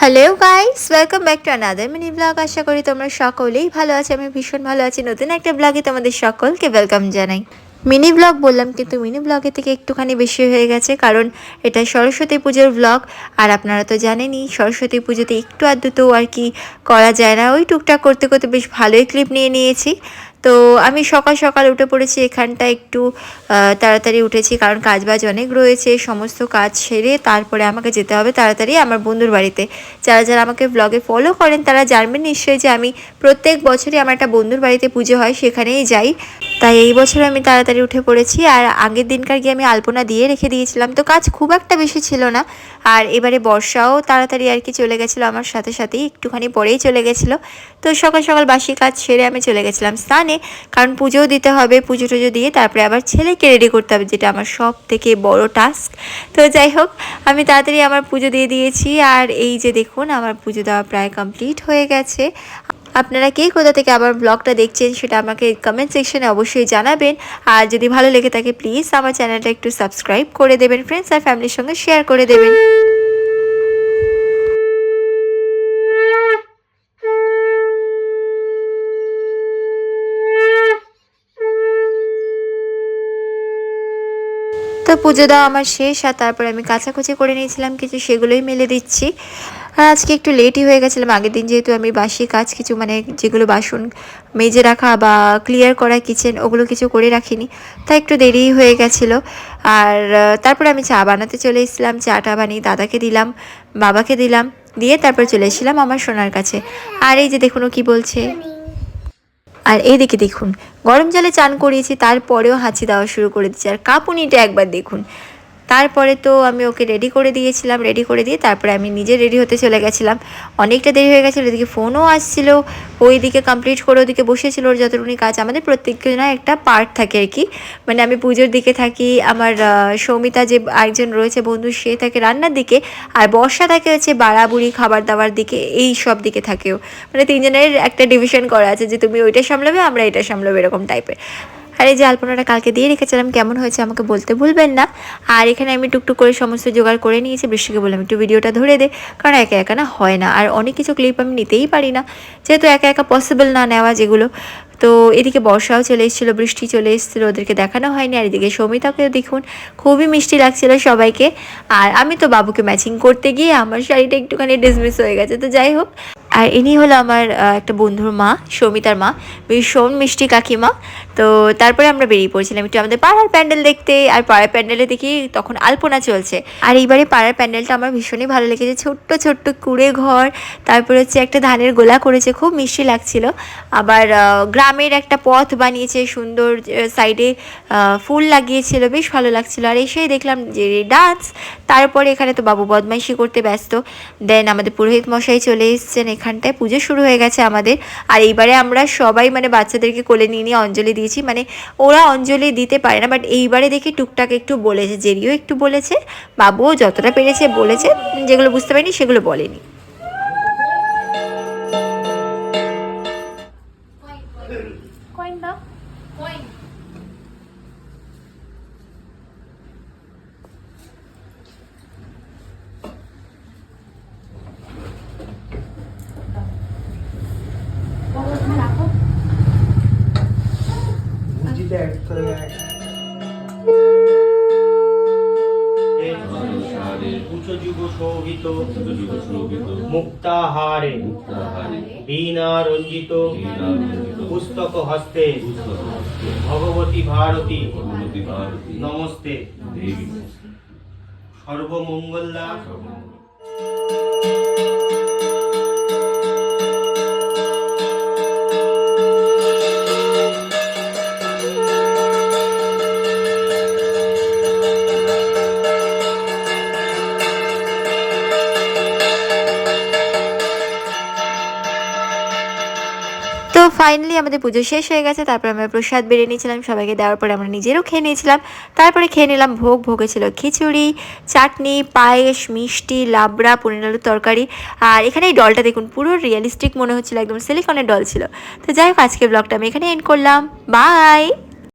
Hello guys, welcome back to another mini blog. আশা করি তোমরা সকলেই ভালো আছো। আমি ভীষণ ভালো আছি। নতুন একটা ব্লগে তোমাদের সকলকে ওয়েলকাম জানাই। মিনি ব্লগ বললাম, কিন্তু মিনি ব্লগের থেকে একটুখানি বেশি হয়ে গেছে, কারণ এটা সরস্বতী পুজোর ব্লগ। আর আপনারা তো জানেনই সরস্বতী পুজোতে একটু আধটু তো আর কি করা যায় না, ওই টুকটাক করতে করতে বেশ ভালোই ক্লিপ নিয়ে নিয়েছি। তো আমি সকাল সকাল উঠে পড়েছি, এখানটা একটু তাড়াতাড়ি উঠেছি, কারণ কাজবাজ অনেক রয়েছে। সমস্ত কাজ সেরে তারপরে আমাকে যেতে হবে তাড়াতাড়ি আমার বন্ধুর বাড়িতে। যারা যারা আমাকে ব্লগে ফলো করেন তারা জানবেন নিশ্চয়ই যে আমি প্রত্যেক বছরই আমার একটা বন্ধুর বাড়িতে পুজো হয়, সেখানেই যাই। তাই এই বছর আমি তাড়াতাড়ি উঠে পড়েছি। আর আগের দিনকার গিয়ে আমি আলপনা দিয়ে রেখে দিয়েছিলাম, তো কাজ খুব একটা বেশি ছিল না। আর এবারে বর্ষাও তাড়াতাড়ি আর কি চলে গেছিলো, আমার সাথে সাথেই একটুখানি পরেই চলে গেছিলো। তো সকাল সকাল বাসি কাজ সেরে আমি চলে গেছিলাম স্নানে, কারণ পুজোও দিতে হবে। পুজো টুজো দিয়ে তারপরে আবার ছেলেকে রেডি করতে হবে, যেটা আমার সব থেকে বড় টাস্ক। তো যাই হোক, আমি তাড়াতাড়ি আমার পুজো দিয়ে দিয়েছি। আর এই যে দেখুন, আমার পুজো দেওয়া প্রায় কমপ্লিট হয়ে গেছে। আপনারা কে কোথা থেকে আবার ব্লগটা দেখছেন সেটা আমাকে কমেন্ট সেকশনে অবশ্যই জানাবেন। আর যদি ভালো লেগে থাকে প্লিজ আমার চ্যানেলটা একটু সাবস্ক্রাইব করে দেবেন, ফ্রেন্ডস আর ফ্যামিলির সঙ্গে শেয়ার করে দেবেন। তো পুজো দেওয়া আমার শেষ, আর তারপরে আমি কাচাকুচি করে নিয়েছিলাম কিছু, সেগুলোই মেলে দিচ্ছি। আর আজকে একটু লেটই হয়ে গেছিলাম। আগের দিন যেহেতু আমি বাসি কাজ কিছু, মানে যেগুলো বাসন মেজে রাখা বা ক্লিয়ার করা কিচেন, ওগুলো কিছু করে রাখিনি, তাই একটু দেরিই হয়ে গেছিলো। আর তারপরে আমি চা বানাতে চলে এসেছিলাম। চাটা বানিয়ে দাদাকে দিলাম, বাবাকে দিলাম, দিয়ে তারপর চলে এসেছিলাম আমার সোনার কাছে। আর এই যে দেখুন ও কী বলছে। আর এইদিকে দেখুন, গরম জলে চান করিয়েছি, তারপরেও হাঁচি দেওয়া শুরু করে দিচ্ছে। আর কাঁপুনিটা একবার দেখুন। তারপরে তো আমি ওকে রেডি করে দিয়েছিলাম, রেডি করে দিয়ে তারপরে আমি নিজে রেডি হতে চলে গেছিলাম। অনেকটা দেরি হয়ে গেছিলো, এদিকে ফোনও আসছিলো, ওইদিকে কমপ্লিট করে ওদিকে বসেছিল ওর যতটুকুনি কাজ। আমাদের প্রত্যেকজনের একটা পার্ট থাকে আর কি, মানে আমি পুজোর দিকে থাকি, আমার সৌমিতা যে একজন রয়েছে বন্ধু, সে থাকে রান্নার দিকে, আর বর্ষা থাকে হচ্ছে বাড়াবুড়ি খাবার দাবার দিকে, এই সব দিকে থাকেও। মানে তিনজনের একটা ডিভিশন করা আছে যে তুমি ওইটা সামলাবে, আমরা এটা সামলাবো, এরকম টাইপের। আর এই যে আলপনাটা কালকে দিয়ে রেখেছিলাম, কেমন হয়েছে আমাকে বলতে ভুলবেন না। আর এখানে আমি টুকটুক করে সমস্ত জোগাড় করে নিয়েছি। বৃষ্টিকে বললাম একটু ভিডিওটা ধরে দে, কারণ একা একা না হয় না, আর অনেক কিছু ক্লিপ আমি নিতেই পারি না, যেহেতু একা একা পসিবল না নেওয়া যেগুলো। তো এদিকে বর্ষাও চলে এসেছিলো, বৃষ্টি চলে এসেছিলো, ওদেরকে দেখানো হয়নি। আর এদিকে সৌমিতাকেও দেখুন, খুবই মিষ্টি লাগছিলো সবাইকে। আর আমি তো বাবুকে ম্যাচিং করতে গিয়ে আমার শাড়িটা একটুখানি ডিসমিস হয়ে গেছে। তো যাই হোক, আর ইনি হলো আমার একটা বন্ধুর মা, সৌমিতার মা, ভীষণ মিষ্টি কাকিমা। তো তারপরে আমরা বেরিয়ে পড়ছিলাম একটু আমাদের পাড়ার প্যান্ডেল দেখতে। আর পাড়ার প্যান্ডেলে দেখি তখন আলপনা চলছে। আর এইবারে পাড়ার প্যান্ডেলটা আমার ভীষণই ভালো লেগেছে। ছোট্ট ছোট্ট কুড়ে ঘর, তারপরে হচ্ছে একটা ধানের গোলা করেছে, খুব মিষ্টি লাগছিল। আবার গ্রামের একটা পথ বানিয়েছে সুন্দর, সাইডে ফুল লাগিয়েছিল, বেশ ভালো লাগছিল। আর এসেই দেখলাম যে ডান্স। তারপরে এখানে তো বাবু বদমাইশি করতে ব্যস্ত। দেন আমাদের পুরোহিত মশাই চলে এসেছেন, এখানটায় পুজো শুরু হয়ে গেছে আমাদের। আর এইবারে আমরা সবাই মানে বাচ্চাদেরকে কোলে নিয়ে নিয়ে অঞ্জলি দিয়েছি। মানে ওরা অঞ্জলি দিতে পারে না, বাট এইবারে দেখি টুকটাক একটু বলেছে, জেরিও একটু বলেছে, বাবুও যতটা পেরেছে বলেছে, যেগুলো বুঝতে পারিনি সেগুলো বলেনি। মুক্তাহারে বীণা রঞ্জিত পুস্তক হস্তে ভগবতী ভারতী নমস্তে সর্বমঙ্গলা। তো ফাইনালি আমাদের পুজো শেষ হয়ে গেছে। তারপর আমরা প্রসাদ বেড়ে নিয়েছিলাম, সবাইকে দেওয়ার পরে আমরা নিজেরও খেয়ে নিয়েছিলাম। তারপরে খেয়ে নিলাম ভোগ। ভোগে ছিল খিচুড়ি, চাটনি, পায়েস, মিষ্টি, লাবড়া, পনির আলুর তরকারি। আর এখানে এই ডলটা দেখুন, পুরো রিয়েলিস্টিক মনে হচ্ছিলো, একদম সিলিকনের ডল ছিল। তো যাই হোক, আজকের ব্লগটা আমি এখানে এন্ড করলাম। বাই।